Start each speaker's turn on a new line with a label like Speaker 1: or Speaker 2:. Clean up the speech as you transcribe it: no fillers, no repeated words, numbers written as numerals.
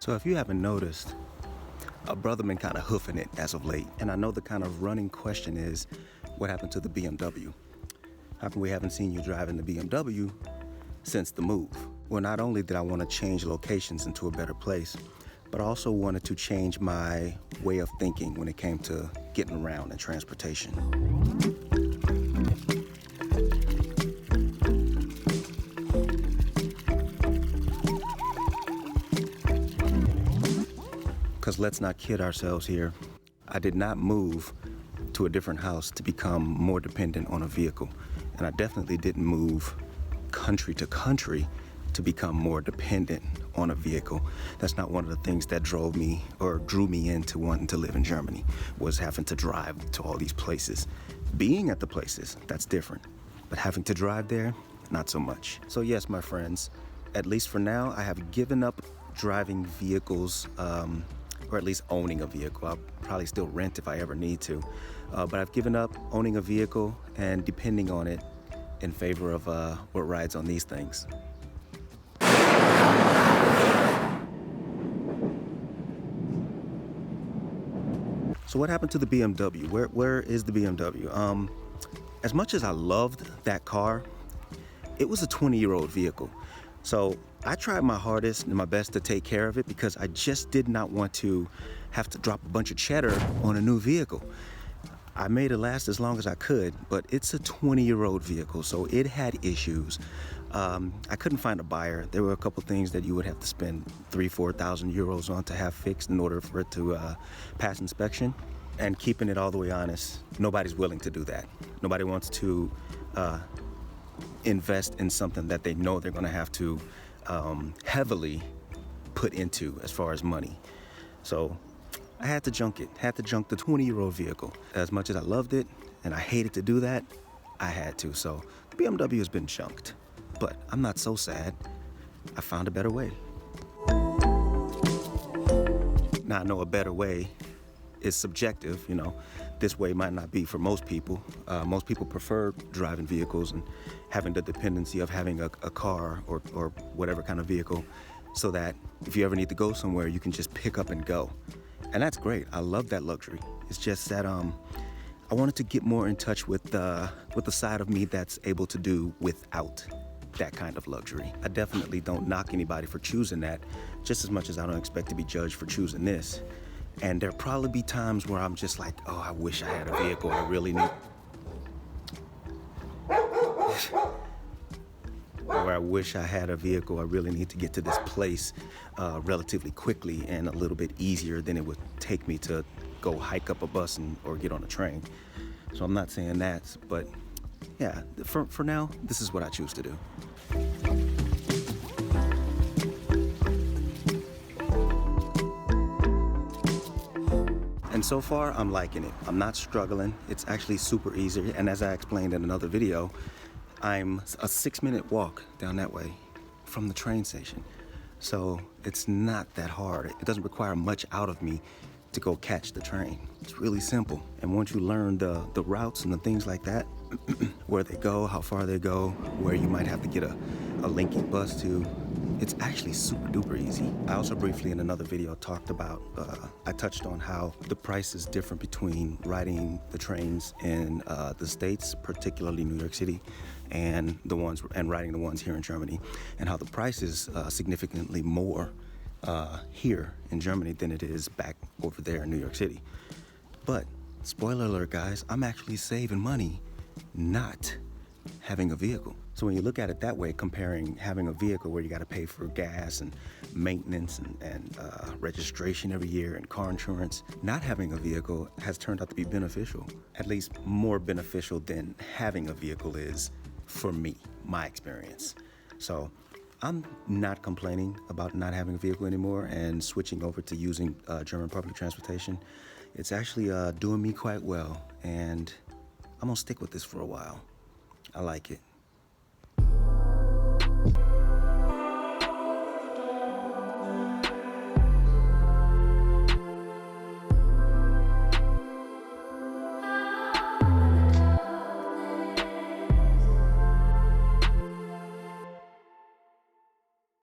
Speaker 1: So if you haven't noticed, a brother been kind of hoofing it as of late. And I know the kind of running question is, what happened to the BMW? How come we haven't seen you driving the BMW since the move? Well, not only did I want to change locations into a better place, but I also wanted to change my way of thinking when it came to getting around and transportation. Because let's not kid ourselves here. I did not move to a different house to become more dependent on a vehicle. And I definitely didn't move country to country to become more dependent on a vehicle. That's not one of the things that drove me or drew me into wanting to live in Germany, was having to drive to all these places. Being at the places, that's different. But having to drive there, not so much. So yes, my friends, at least for now, I have given up driving vehicles, or at least owning a vehicle. I'll probably still rent if I ever need to. But I've given up owning a vehicle and depending on it in favor of what rides on these things. So what happened to the BMW? Where is the BMW? As much as I loved that car, it was a 20-year-old vehicle. So I tried my hardest and my best to take care of it because I just did not want to have to drop a bunch of cheddar on a new vehicle. I made it last as long as I could, but it's a 20-year-old vehicle, so it had issues. I couldn't find a buyer. There were a couple things that you would have to spend 4,000 euros on to have fixed in order for it to pass inspection. And keeping it all the way honest, nobody's willing to do that. Nobody wants to invest in something that they know they're gonna have to heavily put into as far as money. So I had to junk it, had to junk the 20-year-old vehicle. As much as I loved it and I hated to do that, I had to. So the BMW has been junked, but I'm not so sad. I found a better way. Now I know a better way is subjective, you know. This way might not be for most people. Most people prefer driving vehicles and having the dependency of having a car or whatever kind of vehicle, so that if you ever need to go somewhere, you can just pick up and go. And that's great. I love that luxury. It's just that I wanted to get more in touch with the side of me that's able to do without that kind of luxury. I definitely don't knock anybody for choosing that, just as much as I don't expect to be judged for choosing this. And there'll probably be times where I'm just like, oh, I wish I had a vehicle. I really need. Where I wish I had a vehicle. I really need to get to this place relatively quickly and a little bit easier than it would take me to go hike up a bus or get on a train. So I'm not saying that, but yeah, for now, this is what I choose to do. And so far, I'm liking it. I'm not struggling. It's actually super easy. And as I explained in another video, I'm a 6-minute walk down that way from the train station. So it's not that hard. It doesn't require much out of me to go catch the train. It's really simple. And once you learn the routes and the things like that, where they go, how far they go, where you might have to get a linking bus to, it's actually super duper easy. I also briefly in another video talked about, I touched on how the price is different between riding the trains in the States, particularly New York City, and riding the ones here in Germany, and how the price is significantly more here in Germany than it is back over there in New York City. But spoiler alert, guys, I'm actually saving money not having a vehicle. So when you look at it that way, comparing having a vehicle where you got to pay for gas and maintenance and registration every year and car insurance, not having a vehicle has turned out to be beneficial, at least more beneficial than having a vehicle is for me, my experience. So I'm not complaining about not having a vehicle anymore and switching over to using German public transportation. It's actually doing me quite well, and I'm gonna stick with this for a while. I like it.